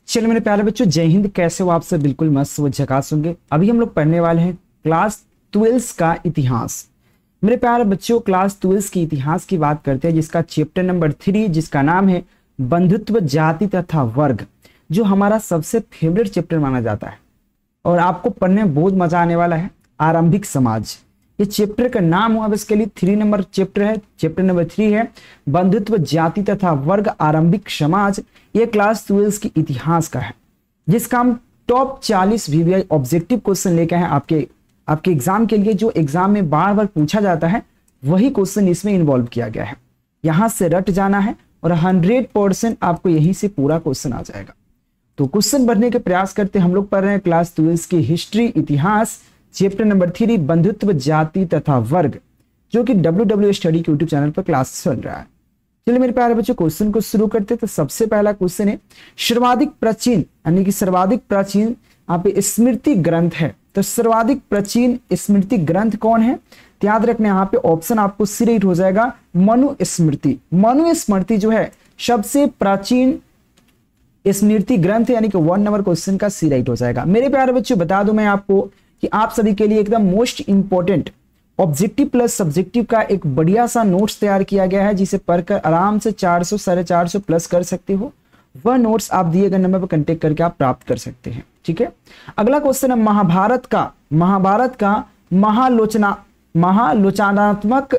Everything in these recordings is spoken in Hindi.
चलिए मेरे प्यारे बच्चों, जय हिंद। कैसे हो आप सब? बिल्कुल मस्त व झकास होंगे। अभी हम लोग पढ़ने वाले हैं क्लास 12 का इतिहास। मेरे प्यारे बच्चों, क्लास 12 की इतिहास की बात करते हैं, जिसका चैप्टर नंबर 3 जिसका नाम है बंधुत्व, जाति तथा वर्ग, जो हमारा सबसे फेवरेट चैप्टर माना जाता है और आपको पढ़ने में बहुत मजा आने वाला है। आरंभिक समाज, ये चैप्टर का नाम हुआ बेसिकली 3 नंबर चैप्टर है। चैप्टर नंबर 3 है बंधुत्व, जाति तथा वर्ग, आरंभिक समाज। ये क्लास 12 की इतिहास का है, जिसका हम टॉप 40 वीवीआई ऑब्जेक्टिव क्वेश्चन लेके हैं आपके एग्जाम के लिए। जो एग्जाम में बार बार पूछा जाता है वही क्वेश्चन इसमें इन्वॉल्व किया गया है। यहां से रट जाना है और 100% आपको यहीं से पूरा क्वेश्चन आ जाएगा। तो क्वेश्चन बढ़ने के प्रयास करते हम लोग पढ़ रहे हैं क्लास 12 की हिस्ट्री, इतिहास, चैप्टर नंबर 3 बंधुत्व, जाति तथा वर्ग, जो कि WW स्टडी के यूट्यूब चैनल पर क्लास चल रहा है। चलिए मेरे प्यारे बच्चों, क्वेश्चन को शुरू करते हैं। तो सबसे पहला क्वेश्चन है सर्वाधिक प्राचीन, यानी कि सर्वाधिक प्राचीन यहाँ पे स्मृति ग्रंथ है। तो सर्वाधिक प्राचीन स्मृति ग्रंथ कौन है? तो याद रखना, यहाँ पे ऑप्शन आपको सी राइट हो जाएगा, मनुस्मृति। मनुस्मृति जो है सबसे प्राचीन स्मृति ग्रंथ है, यानी कि 1 नंबर क्वेश्चन का सी राइट हो जाएगा। मेरे प्यारे बच्चों, बता दूं मैं आपको कि आप सभी के लिए एकदम most important objective plus subjective का एक बढ़िया सा नोट्स तैयार किया गया है, जिसे पढ़कर आराम से 400 450 प्लस कर सकते हो। वह नोट्स आप दिए गए नंबर पर कांटेक्ट करके आप प्राप्त कर सकते हैं। ठीक है, अगला क्वेश्चन है महाभारत का महालोचनात्मक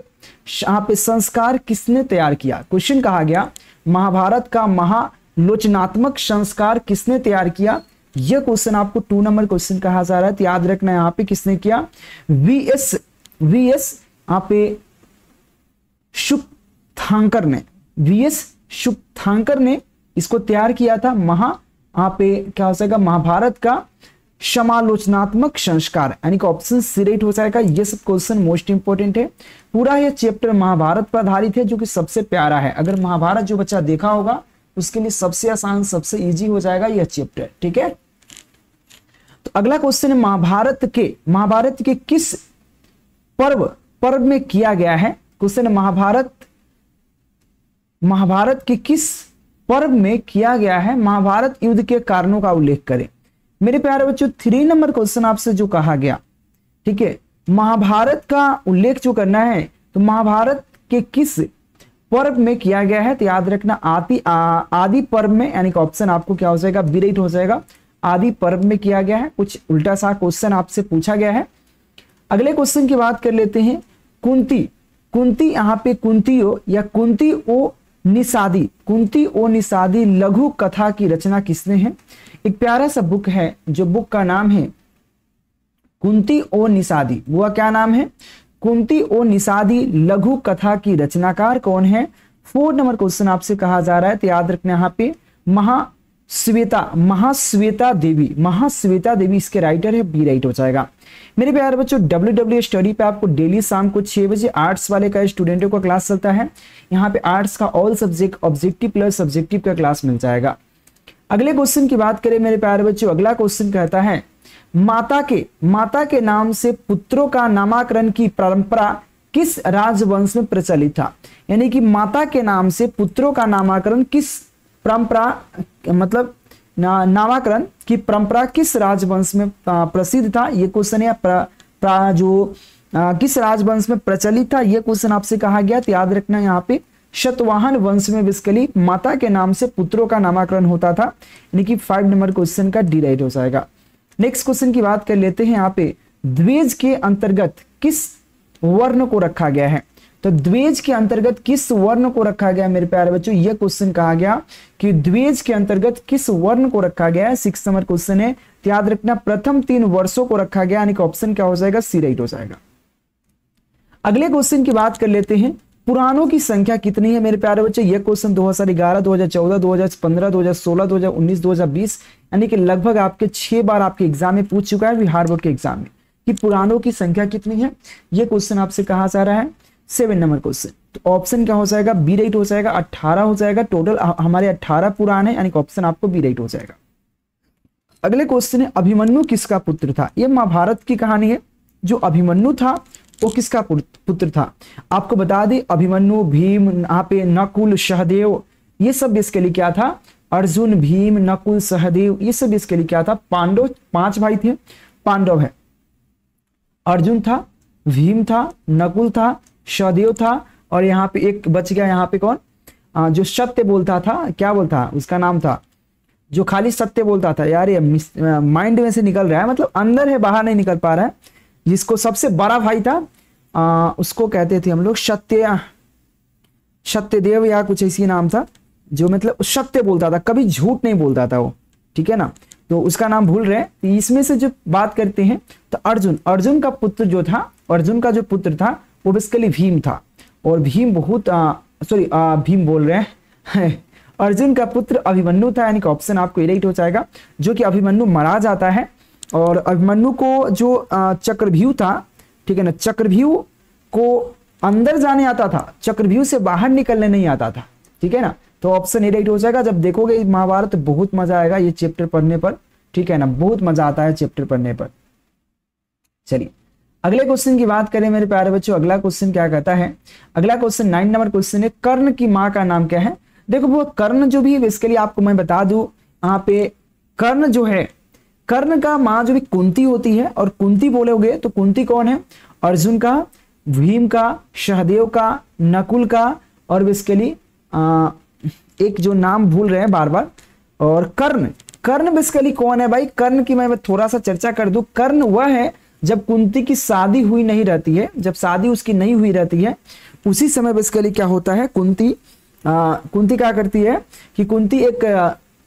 यहाँ पे संस्कार किसने तैयार किया? क्वेश्चन कहा गया महाभारत का महालोचनात्मक संस्कार किसने तैयार किया? यह क्वेश्चन आपको 2 नंबर क्वेश्चन कहा जा रहा है। तो याद रखना, यहाँ पे किसने किया? वीएस यहाँ पे शुक्थांकर ने इसको तैयार किया था। यहाँ पे क्या हो जाएगा? महाभारत का समालोचनात्मक संस्कार, यानी कि ऑप्शन सी राइट हो जाएगा। ये सब क्वेश्चन मोस्ट इंपोर्टेंट है। पूरा यह चैप्टर महाभारत पर आधारित है, जो कि सबसे प्यारा है। अगर महाभारत जो बच्चा देखा होगा उसके लिए सबसे आसान, सबसे इजी हो जाएगा यह चैप्टर। ठीक है, तो अगला क्वेश्चन है महाभारत के किस पर्व में किया गया है? क्वेश्चन है महाभारत के किस पर्व में किया गया है? महाभारत युद्ध के कारणों का उल्लेख करें। मेरे प्यारे बच्चों, 3 नंबर क्वेश्चन आपसे जो कहा गया, ठीक है, महाभारत का उल्लेख जो करना है, तो महाभारत के किस पर्व में किया गया है? तो याद रखना आदि पर्व में, यानी कि ऑप्शन आपको क्या हो जाएगा? बी राइट हो जाएगा। आदि पर्व में किया गया है। कुछ उल्टा सा क्वेश्चन आपसे पूछा गया है। अगले क्वेश्चन की बात कर लेते हैं। कुंती यहाँ पे कुंती ओ निषादी लघु कथा की रचना किसने है? एक प्यारा सा बुक है, जो बुक का नाम है कुंती ओ निषादी। वो क्या नाम है? कुंती ओ निषादी लघु कथा की रचनाकार कौन है? 4 नंबर क्वेश्चन आपसे कहा जा रहा है। तो याद रखना, यहाँ पे महाश्वेता देवी इसके राइटर है। बी राइट हो जाएगा। मेरे प्यारे बच्चों, WW स्टडी पे आपको डेली शाम को 6 बजे आर्ट्स वाले का स्टूडेंटों का क्लास चलता है। यहाँ पे आर्ट्स का all subject objective plus subjective का क्लास मिल जाएगा। अगले क्वेश्चन की बात करें मेरे प्यारे बच्चों, अगला क्वेश्चन कहता है माता के नाम से पुत्रों का नामकरण की परंपरा किस राजवंश में प्रचलित था? यानी कि माता के नाम से पुत्रों का नामकरण किस परंपरा, मतलब नामकरण की परंपरा किस राजवंश में प्रसिद्ध था? ये क्वेश्चन है। किस राजवंश में प्रचलित था, ये क्वेश्चन आपसे कहा गया। तो याद रखना, यहाँ पे शतवाहन वंश में बेसिकली माता के नाम से पुत्रों का नामकरण होता था, यानी कि 5 नंबर क्वेश्चन का डी राइट हो जाएगा। नेक्स्ट क्वेश्चन की बात कर लेते हैं। यहाँ पे द्विज के अंतर्गत किस वर्ण को रखा गया है? तो द्विज के अंतर्गत किस वर्ण को रखा गया? मेरे प्यारे बच्चों, यह क्वेश्चन कहा गया कि द्विज के अंतर्गत किस वर्ण को रखा गया है। 6 नंबर क्वेश्चन है। तो याद रखना, प्रथम 3 वर्षों को रखा गया, यानी कि ऑप्शन क्या हो जाएगा? सी राइट हो जाएगा। अगले क्वेश्चन की बात कर लेते हैं। पुराणों की संख्या कितनी है? मेरे प्यारे बच्चों, यह क्वेश्चन 2011, 2014, 2015, 2016, 2019, 2020, यानी कि लगभग आपके 6 बार आपके एग्जाम में पूछ चुका है, बिहार बोर्ड के एग्जाम में, कि पुराणों की संख्या कितनी है। यह क्वेश्चन आपसे कहा जा रहा है। 7 नंबर क्वेश्चन। तो ऑप्शन क्या हो जाएगा? बी राइट हो जाएगा। 18 हो जाएगा। टोटल हमारे 18 पुराण है, यानी कि ऑप्शन आपको बी राइट हो जाएगा। अगले क्वेश्चन है अभिमन्यु किसका पुत्र था? यह महाभारत की कहानी है। जो अभिमन्यु था वो किसका पुत्र था? आपको बता दें, अभिमन्यु, भीम, यहाँ पे नकुल, सहदेव, ये सब इसके लिए क्या था? अर्जुन, भीम, नकुल, सहदेव, ये सब इसके लिए क्या था? पांडव, 5 भाई थे, पांडव है। अर्जुन था, भीम था, नकुल था, सहदेव था, और यहाँ पे एक बच गया, यहाँ पे कौन? जो सत्य बोलता था, क्या बोलता, उसका नाम था जो खाली सत्य बोलता था। यार ये माइंड में से निकल रहा है, मतलब अंदर है, बाहर नहीं निकल पा रहा है। जिसको सबसे बड़ा भाई था, उसको कहते थे हम लोग सत्यदेव या कुछ ऐसी नाम था, जो मतलब सत्य बोलता था, कभी झूठ नहीं बोलता था वो, ठीक है ना। तो उसका नाम भूल रहे हैं। तो इसमें से जो बात करते हैं तो अर्जुन का पुत्र जो था, अर्जुन का जो पुत्र था वो बेसिकली भीम था। और भीम बहुत भीम बोल रहे हैं अर्जुन का पुत्र अभिमन्यु था, यानी कि ऑप्शन आपको राइट हो जाएगा। जो कि अभिमन्यु मारा जाता है, और अभिमन्यु को जो चक्रव्यूह था, ठीक है ना, चक्रव्यूह को अंदर जाने आता था, चक्रव्यूह से बाहर निकलने नहीं आता था, ठीक है ना। तो ऑप्शन ए राइट हो जाएगा। जब देखोगे महाभारत तो बहुत मजा आएगा ये चैप्टर पढ़ने पर, ठीक है ना, बहुत मजा आता है चैप्टर पढ़ने पर। चलिए अगले क्वेश्चन की बात करें मेरे प्यारे बच्चों। अगला क्वेश्चन क्या कहता है? अगला क्वेश्चन 9 नंबर क्वेश्चन है, कर्ण की माँ का नाम क्या है? देखो वो कर्ण जो भी है, इसके लिए आपको मैं बता दूं, यहाँ पे कर्ण जो है, कर्ण का माँ जो भी कुंती होती है, और कुंती बोलोगे तो कुंती कौन है? अर्जुन का, भीम का, सहदेव का, नकुल का, और बेसिकली एक जो नाम भूल रहे हैं बार बार, और कर्ण बेसिकली कौन है भाई? कर्ण की मैं थोड़ा सा चर्चा कर दूं। कर्ण वह है जब कुंती की शादी हुई नहीं रहती है, जब शादी उसकी नहीं हुई रहती है, उसी समय बेसिकली क्या होता है, कुंती क्या करती है कि कुंती एक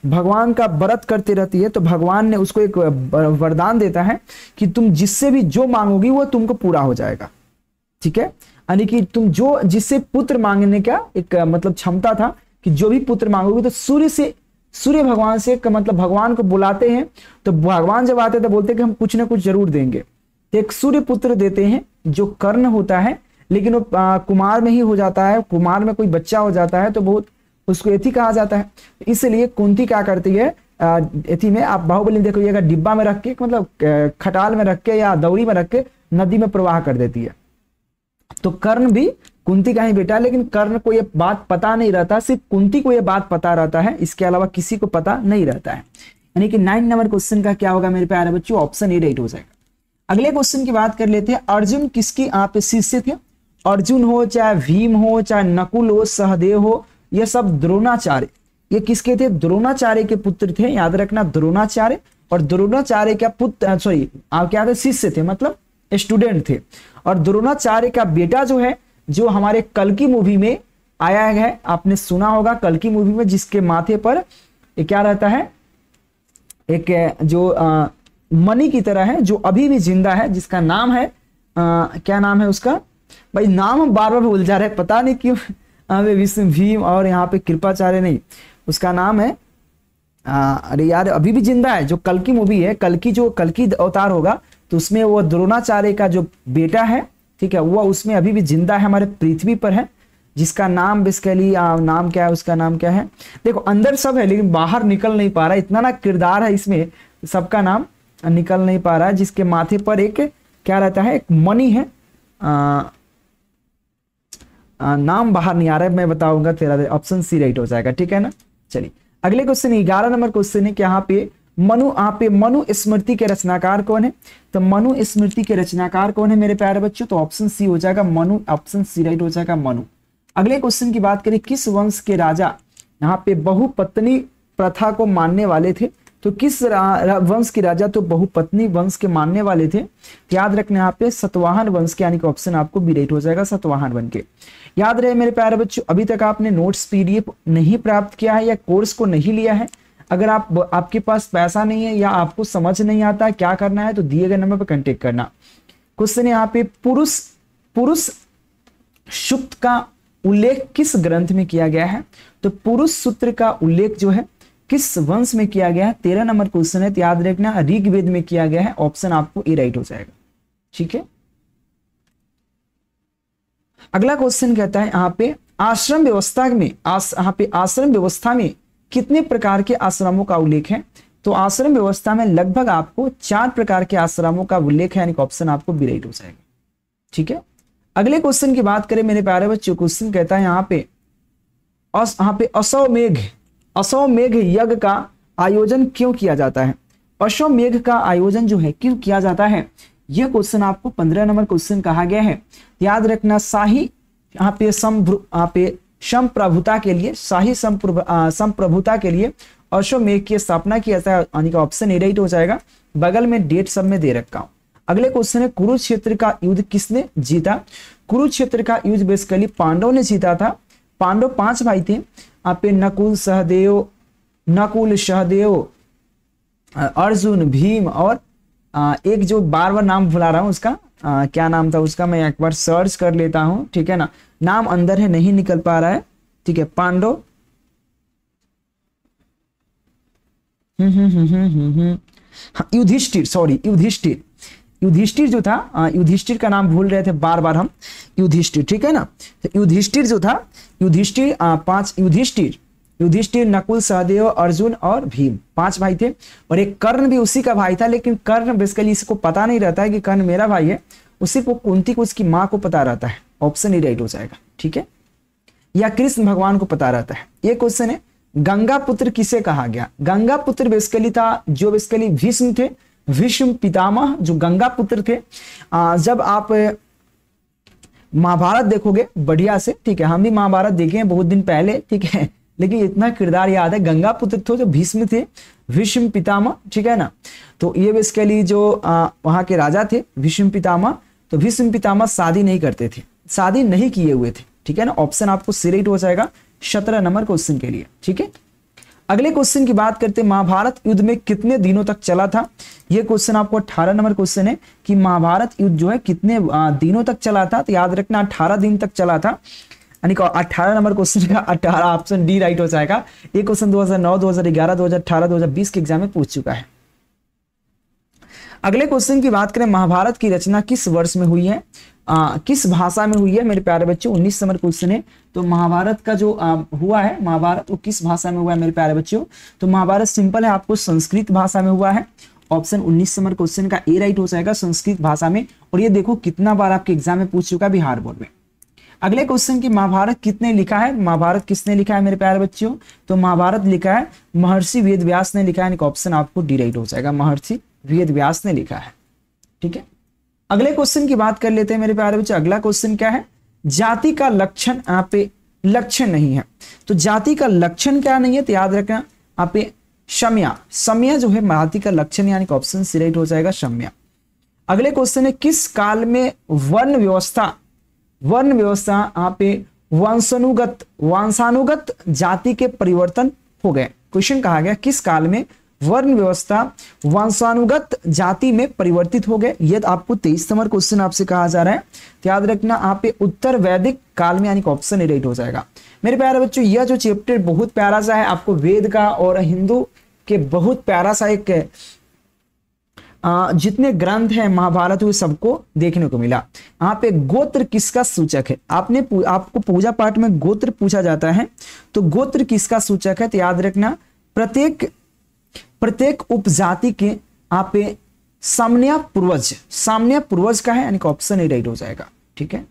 भगवान का व्रत करती रहती है। तो भगवान ने उसको एक वरदान देता है कि तुम जिससे भी जो मांगोगी वो तुमको पूरा हो जाएगा, ठीक है। यानी कि तुम जो जिससे पुत्र मांगने का एक मतलब क्षमता था कि जो भी पुत्र मांगोगे, तो सूर्य भगवान से मतलब भगवान को बुलाते हैं। तो भगवान जब आते तो बोलते हैं कि हम कुछ ना कुछ जरूर देंगे। तो एक सूर्य पुत्र देते हैं जो कर्ण होता है, लेकिन वो कुमार में ही हो जाता है, कुमार में कोई बच्चा हो जाता है तो बहुत उसको एथी कहा जाता है। इसलिए कुंती क्या करती है, एथी में आप बाहुबली देखिएगा, डिब्बा में रख के, मतलब खटाल में रख के या दौड़ी में रख के नदी में प्रवाह कर देती है। तो कर्ण भी कुंती का ही बेटा, लेकिन कर्ण को ये बात पता नहीं रहता, सिर्फ कुंती को ये बात पता रहता है, इसके अलावा किसी को पता नहीं रहता है। यानी कि 9 नंबर क्वेश्चन का क्या होगा मेरे प्यारे बच्चों? ऑप्शन ए राइट हो जाएगा। अगले क्वेश्चन की बात कर लेते हैं। अर्जुन किसकी आप शिष्य थे? अर्जुन हो, चाहे भीम हो, चाहे नकुल हो, सहदेव हो, ये सब द्रोणाचार्य, ये किसके थे? द्रोणाचार्य के पुत्र थे, याद रखना, द्रोणाचार्य। और द्रोणाचार्य का पुत्र आप क्या थे? शिष्य थे, मतलब स्टूडेंट थे। और द्रोणाचार्य का बेटा जो है, जो हमारे कल्कि मूवी में आया है, आपने सुना होगा कल्कि मूवी में, जिसके माथे पर क्या रहता है, एक जो मणि की तरह है, जो अभी भी जिंदा है, जिसका नाम है क्या नाम है उसका? भाई नाम हम बार बार भूल जा रहे हैं, पता नहीं क्यों। विष्णु, भीम और यहाँ पे कृपाचार्य नहीं, उसका नाम है अरे यार अभी भी जिंदा है, जो कल्कि मूवी है, कल्कि अवतार होगा, तो उसमें वो द्रोणाचार्य का जो बेटा है, ठीक है, वो उसमें अभी भी जिंदा है, हमारे पृथ्वी पर है, जिसका नाम बेसिकली नाम क्या है, उसका नाम क्या है? देखो अंदर सब है लेकिन बाहर निकल नहीं पा रहा, इतना ना किरदार है इसमें, सबका नाम निकल नहीं पा रहा है। जिसके माथे पर एक क्या रहता है, एक मणि है, नाम बाहर नहीं आ रहा है, मैं बताऊंगा तेरा। ऑप्शन सी राइट हो जाएगा, ठीक है ना। चलिए अगले क्वेश्चन 11 नंबर क्वेश्चन है कि यहाँ पे मनु स्मृति के रचनाकार कौन है? तो मनु स्मृति के रचनाकार कौन है मेरे प्यारे बच्चों? तो ऑप्शन सी हो जाएगा मनु, ऑप्शन सी राइट हो जाएगा मनु। अगले क्वेश्चन की बात करें, किस वंश के राजा यहाँ पे बहुपत्नी प्रथा को मानने वाले थे? तो किस वंश के राजा तो बहुपत्नी वंश के मानने वाले थे? याद रखना यहाँ पे सतवाहन वंश के, यानी कि ऑप्शन आपको बी राइट हो जाएगा, सतवाहन वंश के। याद रहे मेरे प्यारे बच्चों, अभी तक आपने नोट्स पीडीएफ नहीं प्राप्त किया है या कोर्स को नहीं लिया है, अगर आपके पास पैसा नहीं है या आपको समझ नहीं आता क्या करना है, तो दिए गए नंबर पर कांटेक्ट करना। क्वेश्चन यहाँ पे पुरुष सूक्त का उल्लेख किस ग्रंथ में किया गया है? तो पुरुष सूत्र का उल्लेख जो है किस वंश में किया गया है? 13 नंबर क्वेश्चन है, तो याद रखना ऋग्वेद में किया गया है, ऑप्शन आपको ए राइट हो जाएगा, ठीक है। अगला क्वेश्चन कहता है यहाँ पे आश्रम व्यवस्था में यहाँ पे आश्रम व्यवस्था में कितने प्रकार के आश्रमों का उल्लेख है? तो आश्रम व्यवस्था में लगभग आपको 4 प्रकार के आश्रमों का उल्लेख है, यानी कि ऑप्शन आपको बी राइट हो जाएगा, ठीक है। अगले क्वेश्चन की बात करें मेरे प्यारे बच्चों, क्वेश्चन कहता है यहाँ पे अश्वमेघ अश्वमेध यज्ञ का आयोजन क्यों किया जाता है? अश्वमेध का आयोजन जो है क्यों किया जाता है? यह क्वेश्चन आपको 15 नंबर क्वेश्चन कहा गया है। याद रखना, शाही यहाँ पे संप्रभुता के लिए, शाही संप्रभुता के लिए अश्वमेध की स्थापना किया जाता है, यानी कि ऑप्शन ए राइट हो जाएगा। बगल में डेट सब में दे रखा हूं। अगले क्वेश्चन है, कुरुक्षेत्र का युद्ध किसने जीता? कुरुक्षेत्र का युद्ध बेसिकली पांडव ने जीता था। पांडव 5 भाई थे, आप नकुल सहदेव, अर्जुन, भीम और एक जो बार बार नाम भुला रहा हूं उसका, क्या नाम था उसका, मैं एक बार सर्च कर लेता हूं, ठीक है ना, नाम अंदर है नहीं निकल पा रहा है, ठीक है। पांडव युधिष्ठिर, सॉरी युधिष्ठिर जो था, युधिष्ठिर का नाम भूल रहे थे बार बार हम, युधिष्ठिर, ठीक है ना। तो युधिष्ठिर जो था, युधिष्ठिर 5 युधिष्ठिर, नकुल, सहदेव, अर्जुन और भीम 5 भाई थे। और एक कर्ण भी उसी का भाई था, लेकिन कर्ण बेसिकली इसको पता नहीं रहता है कि कर्ण मेरा भाई है, उसी को कुंती को उसकी माँ को पता रहता है, ऑप्शन ए राइट हो जाएगा, ठीक है। या कृष्ण भगवान को पता रहता है। ये क्वेश्चन है, गंगा पुत्र किसे कहा गया? गंगा पुत्र बेसिकली था जो बेसिकली भीष्म थे, भीष्म पितामह जो गंगा पुत्र थे। जब आप महाभारत देखोगे बढ़िया से, ठीक है, हम भी महाभारत देखे हैं बहुत दिन पहले, ठीक है, लेकिन इतना किरदार याद है, गंगा पुत्र थे जो भीष्म थे, भीष्म पितामह, ठीक है ना। तो ये बेसिकली जो वहां के राजा थे भीष्म पितामह, तो भीष्म पितामह शादी नहीं करते थे, शादी नहीं किए हुए थे, ठीक है ना। ऑप्शन आपको सी राइट हो जाएगा 17 नंबर क्वेश्चन के लिए, ठीक है। अगले क्वेश्चन की बात करते हैं, महाभारत युद्ध में कितने दिनों तक चला था? यह क्वेश्चन आपको 18 नंबर क्वेश्चन है कि महाभारत युद्ध जो है कितने दिनों तक चला था? तो याद रखना 18 दिन तक चला था, यानी कि 18 नंबर क्वेश्चन का 18 ऑप्शन डी राइट हो जाएगा। ये क्वेश्चन 2009, 2011, 2018, 2020 के एग्जाम में पूछ चुका है। अगले क्वेश्चन की बात करें, महाभारत की रचना किस वर्ष में हुई है? किस भाषा में हुई है मेरे प्यारे बच्चों? 19 नंबर क्वेश्चन है। तो महाभारत का जो हुआ है महाभारत, वो किस भाषा में हुआ है मेरे प्यारे बच्चों? तो महाभारत सिंपल है, आपको संस्कृत भाषा में हुआ है। ऑप्शन 19 नंबर क्वेश्चन का ए राइट हो जाएगा, संस्कृत भाषा में। और ये देखो कितना बार आपके एग्जाम में पूछ चुका है बिहार बोर्ड में। अगले क्वेश्चन की, महाभारत किसने लिखा है? महाभारत किसने लिखा है मेरे प्यारे बच्चों? तो महाभारत लिखा है महर्षि वेद व्यास ने लिखा है, ऑप्शन आपको डी राइट हो जाएगा, महर्षि वेद व्यास ने लिखा है, ठीक है। अगले क्वेश्चन की बात कर लेते हैं मेरे प्यारे बच्चों। अगला क्वेश्चन क्या है? जाति का लक्षण यहाँ पे लक्षण नहीं है, तो जाति का लक्षण क्या नहीं है? तो याद रखना यहाँ पे शम्या, सम्या जो है जाति का लक्षण, यानी कि ऑप्शन सी राइट हो जाएगा, शम्या। अगले क्वेश्चन है, किस काल में वर्ण व्यवस्था यहाँ पे वंशानुगत जाति के परिवर्तन हो गए? क्वेश्चन कहा गया किस काल में वर्ण व्यवस्था वंशानुगत जाति में परिवर्तित हो गए? ये आपको 23 नंबर क्वेश्चन आपसे कहा जा रहा है। तो याद रखना यहाँ पे उत्तर वैदिक काल में, यानी कि ऑप्शन ए राइट हो जाएगा। मेरे प्यारे बच्चों, यह जो चैप्टर बहुत प्यारा सा है, आपको वेद का और हिंदू के बहुत प्यारा सा एक जितने ग्रंथ हैं महाभारत हुए सबको देखने को मिला। यहाँ पे गोत्र किसका सूचक है? आपको पूजा पाठ में गोत्र पूछा जाता है, तो गोत्र किसका सूचक है? तो याद रखना प्रत्येक उपजाति के यहाँ पे सामान्य पूर्वज का है, यानी कि ऑप्शन ए राइट हो जाएगा, ठीक है।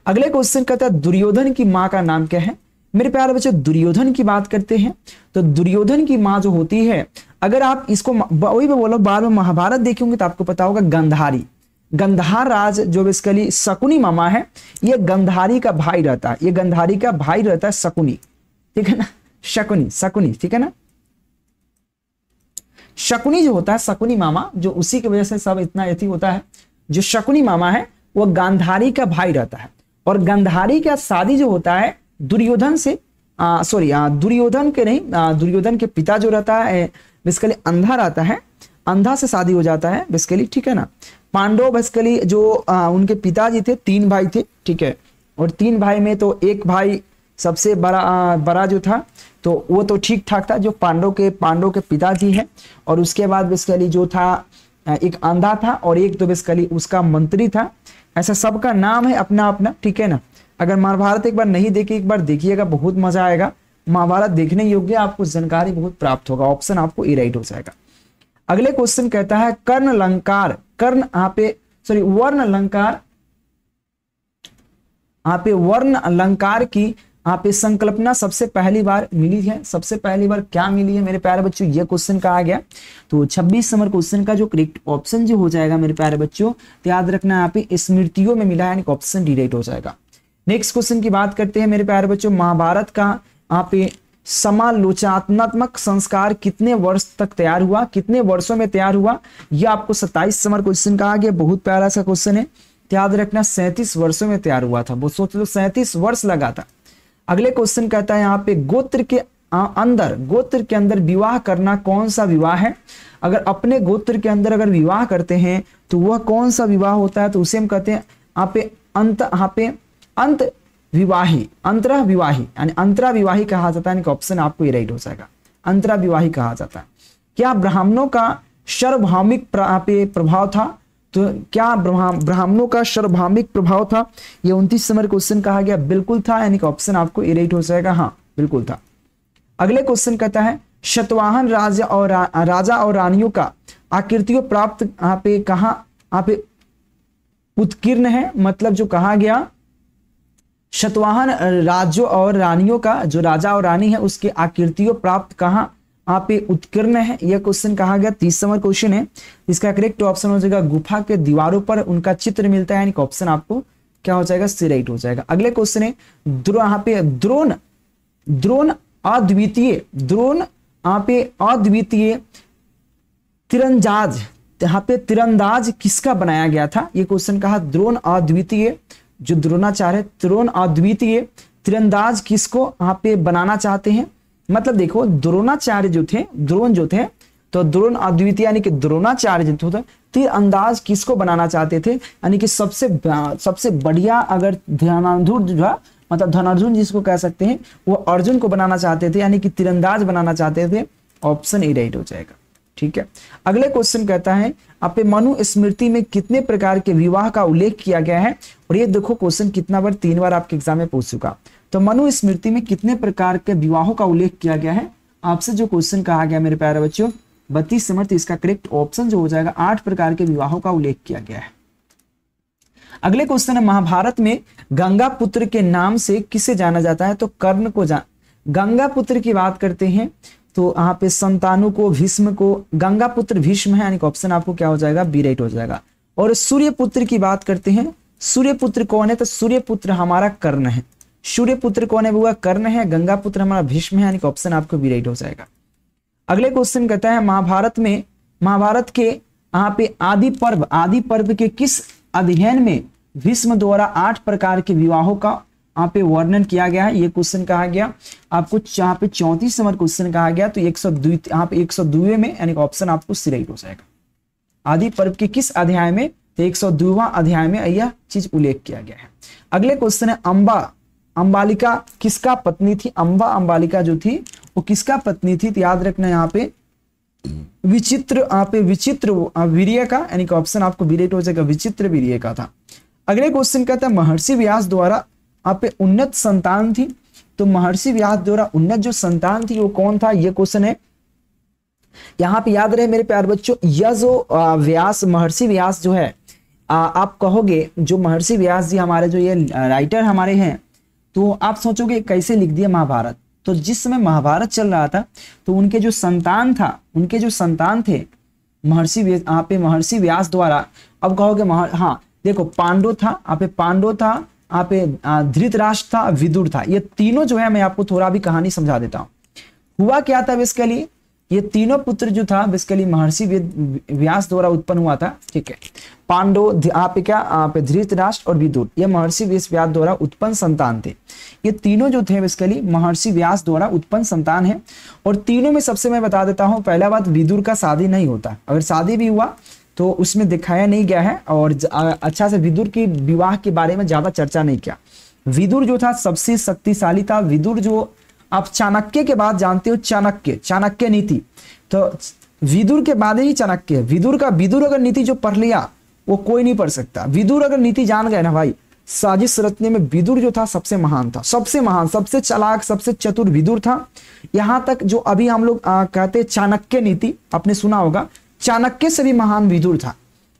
अगले क्वेश्चन कहता है, दुर्योधन की माँ का नाम क्या है? मेरे प्यारे बच्चों, दुर्योधन की बात करते हैं तो दुर्योधन की माँ जो होती है, अगर आप इसको वही मैं बोलो बार में महाभारत देखेंगे तो आपको पता होगा, गंधारी, गंधार राज जो बेसिकली शकुनी मामा है, ये गंधारी का भाई रहता है, ये गंधारी का भाई रहता है शकुनी, ठीक है ना, शकुनी, ठीक है ना। शकुनी जो होता है, शकुनी मामा, जो उसी की वजह से सब इतना यथी होता है, जो शकुनी मामा है वो गांधारी का भाई रहता है। और गांधारी का शादी जो होता है दुर्योधन से, दुर्योधन के नहीं, दुर्योधन के पिता जो रहता है बेसिकली अंधा रहता है, अंधा से शादी हो जाता है बेसिकली, ठीक है ना। पांडव बेसिकली जो उनके पिताजी थे, 3 भाई थे, ठीक है। और 3 भाई में तो एक भाई सबसे बड़ा जो था, तो वो तो ठीक ठाक था, जो पांडव के पिताजी है। और उसके बाद बेसिकली जो था एक अंधा था और एक तो बेसिकली उसका मंत्री था। ऐसा सबका नाम है अपना अपना, ठीक है ना। अगर महाभारत एक बार नहीं देखी, एक बार देखिएगा, बहुत मजा आएगा। महाभारत देखने योग्य, आपको जानकारी बहुत प्राप्त होगा। ऑप्शन आपको ए राइट हो जाएगा। अगले क्वेश्चन कहता है वर्ण अलंकार की यहाँ पे संकल्पना सबसे पहली बार मिली है, सबसे पहली बार क्या मिली है मेरे प्यारे बच्चों, ये क्वेश्चन कहा गया। तो 26 नंबर क्वेश्चन का जो करेक्ट ऑप्शन जो हो जाएगा मेरे प्यारे बच्चों, तो याद रखना यहाँ पे स्मृतियों में मिला है, यानी ऑप्शन डी राइट हो जाएगा। नेक्स्ट क्वेश्चन की बात करते हैं मेरे प्यारे बच्चों, महाभारत का यहाँ पे समालोचनात्मक संस्कार कितने वर्ष तक तैयार हुआ, कितने वर्षों में तैयार हुआ, यह आपको 27 नंबर क्वेश्चन कहा गया। बहुत प्यारा सा क्वेश्चन है, याद रखना 37 वर्षों में तैयार हुआ था। वो सोच लो 37 वर्ष लगा था। अगले क्वेश्चन कहता है यहाँ पे गोत्र के अंदर विवाह करना कौन सा विवाह है। अगर अपने गोत्र के अंदर अगर विवाह करते हैं तो वह कौन सा विवाह होता है, तो उसे हम कहते हैं यहाँ पे अंत विवाही, अंतरह विवाही, यानी अंतरा विवाही कहा जाता है। ऑप्शन आपको ये राइट हो जाएगा, अंतरा विवाही कहा जाता है। क्या ब्राह्मणों का सार्वभौमिक प्रभाव था, तो क्या ब्राह्मणों का सार्वभौमिक प्रभाव था, ये 29 नंबर क्वेश्चन कहा गया, बिल्कुल था, यानी कि ऑप्शन आपको ए राइट हो जाएगा, हाँ बिल्कुल था। अगले क्वेश्चन कहता है शतवाहन राजा और रानियों का आकृतियों प्राप्त यहाँ पे उत्कीर्ण है, मतलब जो कहा गया शतवाहन राज्यों और रानियों का, जो राजा और रानी है उसके आकृतियों प्राप्त कहाँ यहाँ पे उत्कीर्ण है, यह क्वेश्चन कहा गया। 30 नंबर क्वेश्चन है, इसका करेक्ट ऑप्शन हो जाएगा गुफा के दीवारों पर उनका चित्र मिलता है, यानी ऑप्शन आपको क्या हो जाएगा, सी राइट हो जाएगा। अगले क्वेश्चन है यहाँ पे द्रोण अद्वितीय तीरंदाज, यहाँ पे तीरंदाज किसका बनाया गया था, ये क्वेश्चन कहा। द्रोण अद्वितीय जो द्रोणाचार्य, द्रोण अद्वितीय तीरंदाज किसको यहाँ पे बनाना चाहते हैं, मतलब देखो द्रोणाचार्य जो थे, द्रोण जो थे, तो द्रोण अद्वितीय यानी कि द्रोणाचार्य जो थे तीरंदाज किसको बनाना चाहते थे, यानी कि सबसे बढ़िया अगर धनुर्धर जो है, मतलब धनुर्धर जिसको कह सकते हैं, वो अर्जुन को बनाना चाहते थे, यानी कि तीरंदाज बनाना चाहते थे। ऑप्शन ए राइट हो जाएगा, ठीक है। अगले क्वेश्चन कहता है आपे मनु स्मृति में कितने प्रकार के विवाह का उल्लेख किया गया है, और ये देखो क्वेश्चन कितना बार, 3 बार आपके एग्जाम में पूछ चुका। तो मनु स्मृति में कितने प्रकार के विवाहों का उल्लेख किया गया है, आपसे जो क्वेश्चन कहा गया मेरे प्यारे बच्चों 32 नंबर, तो इसका करेक्ट ऑप्शन जो हो जाएगा 8 प्रकार के विवाहों का उल्लेख किया गया है। अगले क्वेश्चन है महाभारत में गंगा पुत्र के नाम से किसे जाना जाता है, तो कर्ण को गंगा पुत्र की बात करते हैं तो यहाँ पे संतानु को, भीष्म को, गंगा पुत्र भीष्म है, यानी ऑप्शन आपको क्या हो जाएगा, बी राइट हो जाएगा। और सूर्य पुत्र की बात करते हैं, सूर्य पुत्र कौन है, तो सूर्य पुत्र हमारा कर्ण है। सूर्य पुत्र कौन है, वो कर्ण है। गंगा पुत्र हमारा भीष्म है, यानी ऑप्शन आपको बी राइट हो जाएगा। अगले क्वेश्चन कहता है महाभारत के यहाँ पे आदि पर्व के किस अध्ययन में भीष्म द्वारा 8 प्रकार के विवाहों का यहाँ पे वर्णन किया गया है, ये क्वेश्चन कहा गया आपको। यहाँ पे 34 नंबर क्वेश्चन कहा गया, तो 102 यहाँ पे 102 में, यानी ऑप्शन आपको सी राइट हो जाएगा। आदि पर्व के किस अध्याय में, तो 102वां अध्याय में यह चीज उल्लेख किया गया है। अगले क्वेश्चन है अंबालिका किसका पत्नी थी, अंबालिका जो थी वो किसका पत्नी थी, तो याद रखना यहाँ पे विचित्र वीर्य का, यानी ऑप्शन आपको बी राइट हो जाएगा, विचित्र वीर्य का था। अगले क्वेश्चन कहता है महर्षि व्यास द्वारा आप पे उन्नत संतान थी, तो महर्षि व्यास द्वारा उन्नत जो संतान थी वो कौन था, ये क्वेश्चन है। यहाँ पे याद रहे मेरे प्यारे बच्चों, यह जो महर्षि व्यास जो है, आप कहोगे जो महर्षि व्यास जी हमारे जो ये राइटर हमारे हैं, तो आप सोचोगे कैसे लिख दिया महाभारत। तो जिस समय महाभारत चल रहा था तो उनके जो संतान थे महर्षि व्यास द्वारा, अब कहोगे हाँ देखो पांडव था, आप धृतराष्ट्र था, विदुर था, ये तीनों जो है मैं आपको थोड़ा भी कहानी समझा देता हूँ। हुआ क्या था बेसिकली, ये तीनों पुत्र जो था बेसिकली महर्षि व्यास द्वारा उत्पन्न हुआ था, ठीक है। पांडव धृतराष्ट्र और विदुर, ये महर्षि व्यास द्वारा उत्पन्न संतान थे। ये तीनों जो थे बेसिकली महर्षि व्यास द्वारा उत्पन्न संतान है। और तीनों में सबसे मैं बता देता हूँ, पहला बात विदुर का शादी नहीं होता, अगर शादी भी हुआ तो उसमें दिखाया नहीं गया है, और अच्छा से विदुर की विवाह के बारे में ज्यादा चर्चा नहीं किया। विदुर जो था सबसे शक्तिशाली था। विदुर जो आप चाणक्य के बाद जानते हो, चाणक्य नीति, तो विदुर के बाद ही चाणक्य। विदुर अगर नीति जो पढ़ लिया वो कोई नहीं पढ़ सकता। विदुर अगर नीति जान गए ना भाई, साजिश रचने में विदुर जो था सबसे महान था, सबसे महान, सबसे चालाक, सबसे चतुर विदुर था। यहाँ तक जो अभी हम लोग कहते हैं चाणक्य नीति, आपने सुना होगा, चाणक्य से भी महान विदुर था।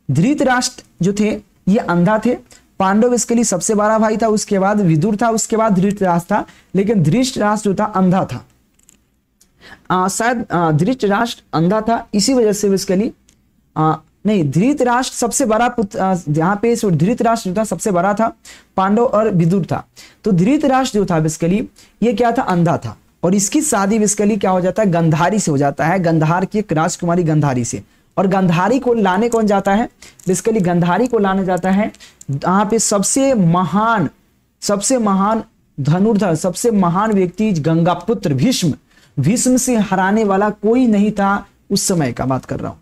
धृतराष्ट्र जो थे ये अंधा थे, पांडव इसके लिए सबसे बड़ा भाई था, उसके बाद विदुर था, उसके बाद धृतराष्ट्र था। लेकिन धृतराष्ट्र जो था अंधा था, शायद धृतराष्ट्र अंधा था, इसी वजह से बेसिकली नहीं, धृतराष्ट्र सबसे बड़ा पुत्र, यहाँ पे धृतराष्ट्र जो था सबसे बड़ा था, पांडव और विदुर था। तो धृतराष्ट्र जो था बेसिकली ये क्या था, अंधा था, और इसकी शादी बेसिकली क्या हो जाता है, गंधारी से हो जाता है, गंधार की एक राजकुमारी गंधारी से। और गंधारी को लाने कौन जाता है, बेसिकली गंधारी को लाने जाता है यहाँ पे सबसे महान धनुर्धर, सबसे महान व्यक्ति गंगापुत्र भीष्म। भीष्म से हराने वाला कोई नहीं था उस समय का बात कर रहा हूं,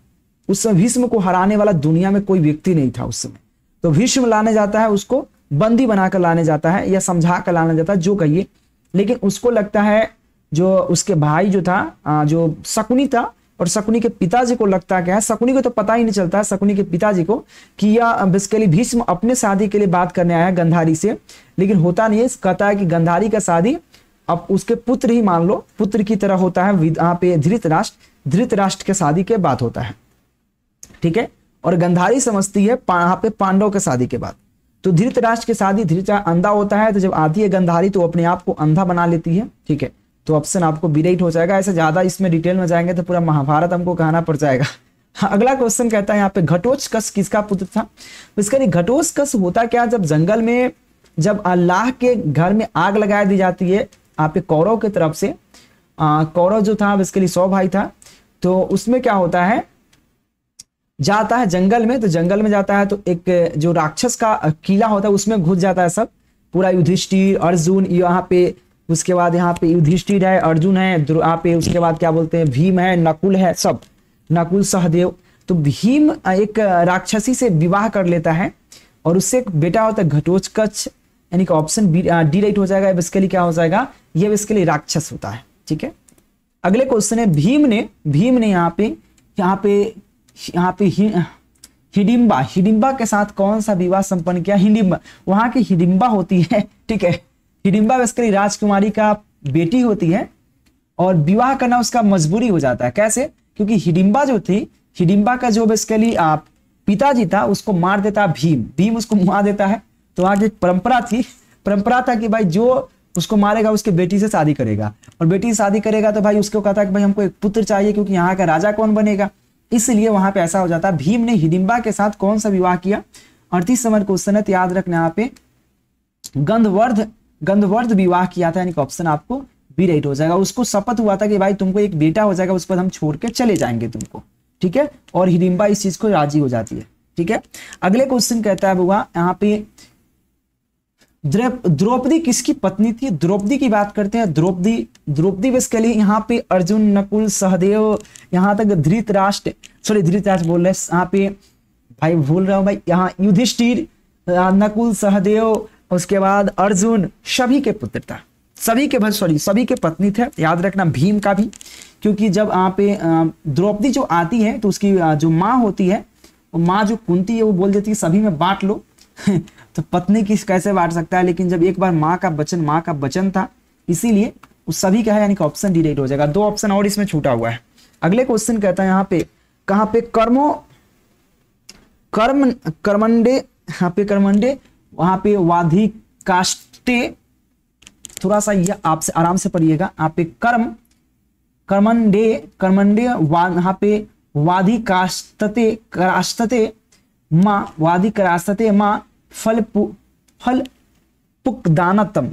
उस समय भीष्म को हराने वाला दुनिया में कोई व्यक्ति नहीं था उस समय। तो भीष्म लाने जाता है, उसको बंदी बनाकर लाने जाता है या समझा कर लाने जाता है जो कहिए। लेकिन उसको लगता है, जो उसके भाई जो था, जो शकुनी था, और शकुनी के पिताजी को लगता क्या है, शकुनी को तो पता ही नहीं चलता है, शकुनी के पिताजी को, कि यह बेसिकली भीष्म अपने शादी के लिए बात करने आया है गंधारी से। लेकिन होता नहीं है, कहता है कि गंधारी का शादी अब उसके पुत्र ही मान लो, पुत्र की तरह होता है, यहाँ पे धृतराष्ट्र के शादी के बाद होता है, ठीक है। और गंधारी समझती है यहाँ पे पांडव के शादी के बाद। तो धृतराष्ट्र की शादी, धृतराष्ट्र अंधा होता है, तो जब आती है गंधारी तो अपने आप को अंधा बना लेती है, ठीक है। तो ऑप्शन आपको बी राइट हो जाएगा। ऐसे ज्यादा इसमें डिटेल में जाएंगे तो पूरा महाभारत हमको कहना पड़ जाएगा। हाँ, अगला क्वेश्चन कहता है यहाँ पे घटोत्कच किसका पुत्र था। इसका नहीं, घटोत्कच होता क्या, जब जंगल में जब अल्लाह के घर में आग लगा दी जाती है यहाँ पे कौरव की तरफ से, कौरव जो था इसके लिए 100 भाई था, तो उसमें क्या होता है, जाता है जंगल में, तो जंगल में जाता है तो एक जो राक्षस का किला होता है उसमें घुस जाता है सब, पूरा युधिष्ठिर, अर्जुन यहाँ पे, उसके बाद यहाँ पे युधिष्ठिर है, अर्जुन है यहाँ पे, उसके बाद क्या बोलते हैं भीम है, नकुल है, सब नकुल सहदेव। तो भीम एक राक्षसी से विवाह कर लेता है और उससे एक बेटा होता है घटोत्कच, यानी कि ऑप्शन डी राइट हो जाएगा। बेसिकली क्या हो जाएगा, ये बेसिकली राक्षस होता है, ठीक है। अगले क्वेश्चन है, भीम ने यहाँ पे हिडिंबा के साथ कौन सा विवाह संपन्न किया। हिडिंबा वहां की हिडिंबा होती है, ठीक है। हिडिंबा बेसिकली राजकुमारी का बेटी होती है और विवाह करना उसका मजबूरी हो जाता है। कैसे, क्योंकि हिडिंबा जो थी, हिडिंबा का जो बेसिकली पिताजी था उसको मार देता भीम उसको मार देता है। तो आगे परंपरा था कि भाई जो उसको मारेगा उसके बेटी से शादी करेगा, और बेटी से शादी करेगा तो भाई उसको कहता है कि भाई हमको एक पुत्र चाहिए, क्योंकि यहाँ का राजा कौन बनेगा, इसलिए वहां पे ऐसा हो जाता है। भीम ने हिडिंबा के साथ कौन सा विवाह किया। 38 नंबर क्वेश्चन है, तो याद रखना यहाँ पे गंधवर्ध विवाह किया था, यानी कि ऑप्शन आपको बी राइट हो जाएगा। उसको शपथ हुआ था कि भाई तुमको एक बेटा हो जाएगा, उस पर हम छोड़ के चले जाएंगे तुमको, ठीक है। और हिडिंबा इस चीज को राजी हो जाती है, ठीक है। अगले क्वेश्चन कहता है बुआ, यहाँ पे द्रौपदी किसकी पत्नी थी। द्रौपदी की बात करते हैं। द्रौपदी बेसिकली यहाँ पे अर्जुन, नकुल, सहदेव, यहाँ तक धृतराष्ट्र बोल रहे हैं, यहाँ पे भाई भूल रहा हूँ भाई, यहाँ युधिष्ठिर, नकुल, सहदेव, उसके बाद अर्जुन, सभी के पुत्र था, सभी के पत्नी थे। याद रखना भीम का भी, क्योंकि जब यहाँ पे द्रौपदी जो आती है तो उसकी जो माँ होती है, वो माँ जो कुंती है वो बोल देती है सभी में बांट लो। तो पत्नी किस कैसे बांट सकता है, लेकिन जब एक बार माँ का वचन था, इसीलिए उस सभी का है, यानी कि ऑप्शन डी राइट हो जाएगा। 2 ऑप्शन और इसमें छूटा हुआ है। अगले क्वेश्चन कहता है यहाँ पे कहाँ पे कर्मंडे वहां पे वाधी काष्टे, थोड़ा सा ये आपसे आराम से पढ़िएगा। यहाँ पे कर्मंडे वहां पे वाधी काष्टते माँ फल पुकदानतम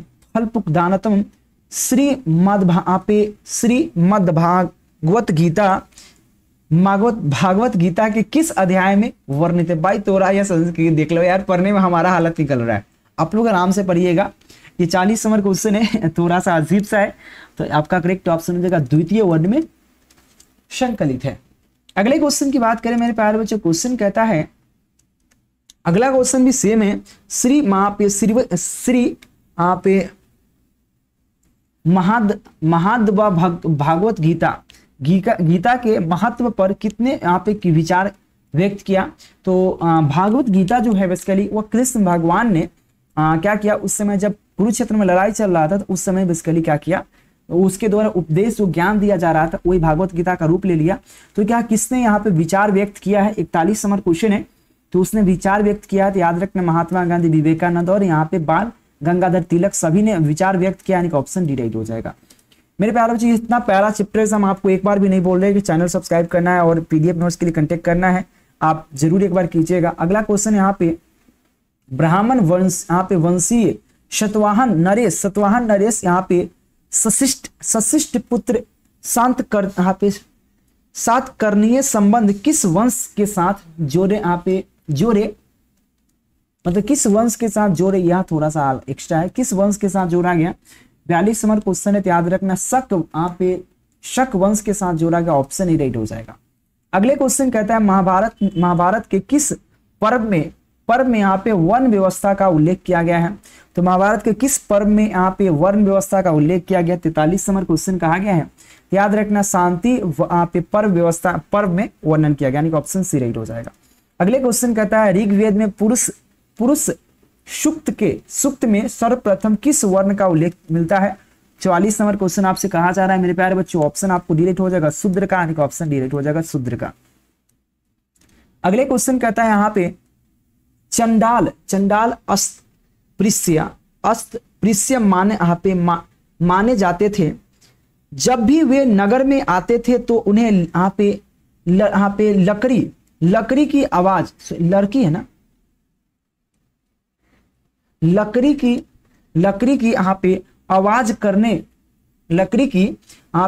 भागवत गीता के किस अध्याय में वर्णित है। भाई तोरा यह संस्कृत देख लो यार, पढ़ने में हमारा हालत निकल रहा है। आप लोग आराम से पढ़िएगा। ये 40 नंबर क्वेश्चन है, थोड़ा सा अजीब सा है, तो आपका करेक्ट ऑप्शन हो जाएगा द्वितीय वर्ण में संकलित है। अगले क्वेश्चन की बात करें मेरे प्यारे बच्चों, क्वेश्चन कहता है, अगला क्वेश्चन भी सेम है। श्री भागवत गीता के महत्व पर कितने यहाँ पे की विचार व्यक्त किया। तो भागवत गीता जो है बेसिकली वो कृष्ण भगवान ने क्या किया, उस समय जब कुरुक्षेत्र में लड़ाई चल रहा था तो उस समय बेसिकली क्या किया, उसके द्वारा उपदेश जो ज्ञान दिया जा रहा था वही भागवत गीता का रूप ले लिया। तो क्या किसने यहाँ पे विचार व्यक्त किया है। 41 नंबर क्वेश्चन है, तो उसने विचार व्यक्त किया। तो याद रखना महात्मा गांधी, विवेकानंद और यहाँ पे बाल गंगाधर तिलक सभी ने विचार व्यक्त किया, यानी कि ऑप्शन डी राइट हो जाएगा। मेरे प्यारे बच्चों इतना प्यारा चैप्टर हम आपको एक बार भी नहीं बोल रहे कि चैनल सब्सक्राइब करना है और पीडीएफ नोट्स के लिए कांटेक्ट करना है, आप जरूर एक बार कीजिएगा। अगला क्वेश्चन यहाँ पे ब्राह्मण वंश, यहाँ पे वंशीय सतवाहन नरेश यहाँ पे सशिष्ट पुत्र यहाँ पे सात करणीय संबंध किस वंश के साथ जोड़े, यहाँ पे जोड़े मतलब किस वंश के साथ जोड़े, यह थोड़ा सा एक्स्ट्रा है, किस वंश के साथ जोड़ा गया। 42 नंबर क्वेश्चन है, याद रखना शक, यहाँ पे शक वंश के साथ जोड़ा गया, ऑप्शन ही राइट हो जाएगा। अगले क्वेश्चन कहता है महाभारत के किस पर्व में यहाँ पे वर्ण व्यवस्था का उल्लेख किया गया है। तो महाभारत के किस पर्व में यहाँ पे वर्ण व्यवस्था का उल्लेख किया गया। 43 नंबर क्वेश्चन कहा गया है, याद रखना शांति यहाँ पे पर्व में वर्णन किया गया, यानी ऑप्शन सी राइट हो जाएगा। अगले क्वेश्चन कहता है ऋग्वेद में पुरुष सूक्त में सर्वप्रथम किस वर्ण का उल्लेख मिलता है। 44 नंबर क्वेश्चन आपसे कहा जा रहा है मेरे प्यारे बच्चों, ऑप्शन आपको डायरेक्ट हो जाएगा शूद्र का, यानी ऑप्शन डायरेक्ट हो जाएगा शूद्र का। अगले क्वेश्चन कहता है यहाँ पे चंडाल अस्पृश्य माने जाते थे। जब भी वे नगर में आते थे तो उन्हें यहाँ पे लकड़ी की आवाज, लड़की है ना, लकड़ी की यहाँ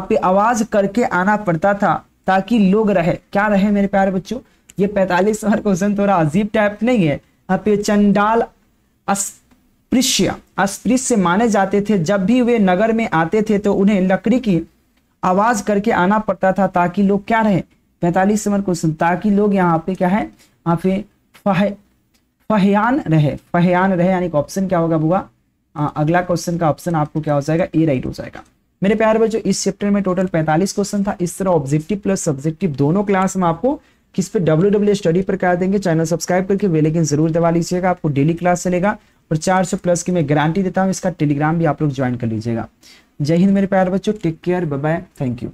पे आवाज करके आना पड़ता था ताकि लोग क्या रहे मेरे प्यारे बच्चों। ये 45 नंबर क्वेश्चन थोड़ा अजीब टाइप नहीं है। यहाँ पे चंडाल अस्पृश्य माने जाते थे, जब भी वे नगर में आते थे तो उन्हें लकड़ी की आवाज करके आना पड़ता था ताकि लोग क्या रहे। 45 नंबर क्वेश्चन, ताकि लोग यहाँ पे क्या है, यहाँ पे फहयान रहे, यानी ऑप्शन क्या होगा बुआ। अगला क्वेश्चन का ऑप्शन आपको क्या हो जाएगा, ए राइट हो जाएगा। मेरे प्यारे बच्चों इस चैप्टर में टोटल 45 क्वेश्चन था। इस तरह ऑब्जेक्टिव प्लस सब्जेक्टिव दोनों क्लास में आपको किस पे WW स्टडी पर करा देंगे। चैनल सब्सक्राइब करके बेल आइकन जरूर दबा लीजिएगा, आपको डेली क्लास चलेगा और 400 प्लस की मैं गारंटी देता हूँ। इसका टेलीग्राम भी आप लोग ज्वाइन कर लीजिएगा। जय हिंद मेरे प्यारे बच्चों, take care, bye bye, thank you.